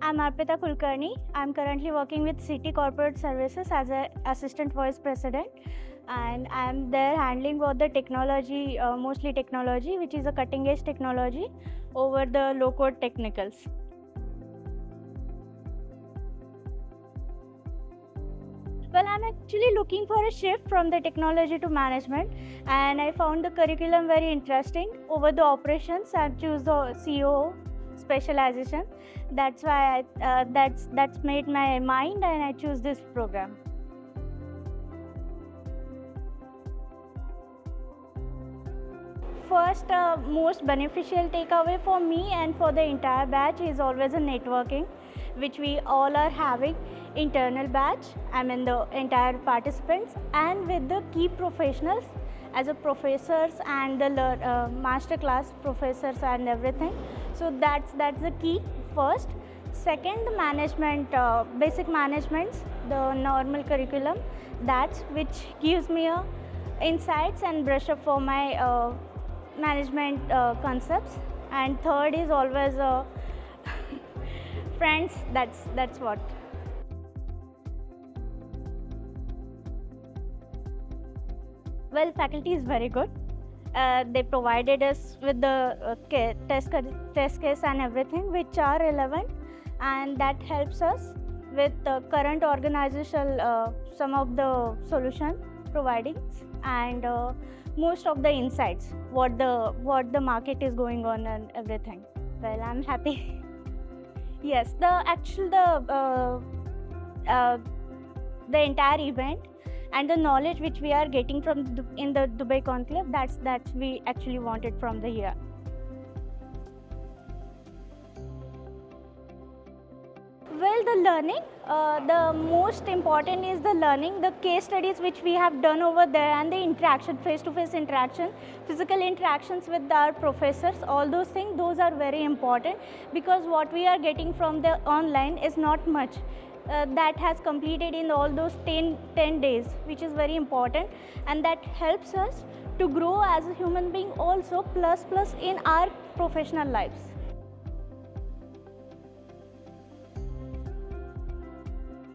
I'm Aprita Kulkarni. I'm currently working with City Corporate Services as an Assistant Vice President, and I'm there handling both the technology, mostly technology, which is a cutting edge technology, over the low code technicals. Well, I'm actually looking for a shift from the technology to management, and I found the curriculum very interesting. Over the operations, I choose the CEO specialization. That's why that's made my mind, and I choose this program. First, most beneficial takeaway for me and for the entire batch is always a networking, which we all are having. Internal batch, I mean the entire participants, and with the key professionals as a professors and the master class professors and everything. So that's the key first. Second, the management, basic managements, the normal curriculum, that's which gives me a insights and brush up for my management concepts. And third is always friends. That's what. Well, faculty is very good. They provided us with the test case and everything which are relevant, and that helps us with the current organizational some of the solution providings and most of the insights what the market is going on and everything. Well, I'm happy. Yes, the entire event and the knowledge which we are getting from in the Dubai Conclave, that's we actually wanted from the year. Well, the learning, the most important is the learning, the case studies which we have done over there, and the interaction, face-to-face interaction, physical interactions with our professors, all those things, those are very important, because what we are getting from the online is not much. That has completed in all those 10 days, which is very important, and that helps us to grow as a human being also, plus in our professional lives.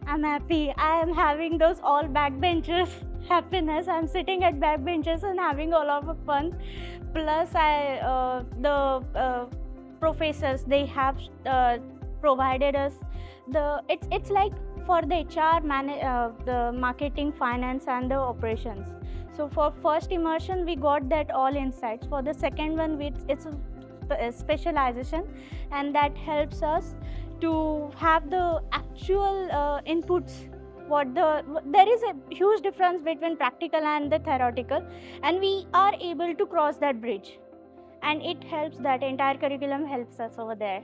I'm happy. I am having those all backbenchers happiness. I'm sitting at backbenchers and having all of the fun. Plus, the professors, they have provided us it's like for the HR, the marketing, finance, and the operations. So for first immersion, we got that all insights. For the second one, it's a specialization, and that helps us to have the actual inputs. There is a huge difference between practical and the theoretical, and we are able to cross that bridge, and it helps. That entire curriculum helps us over there.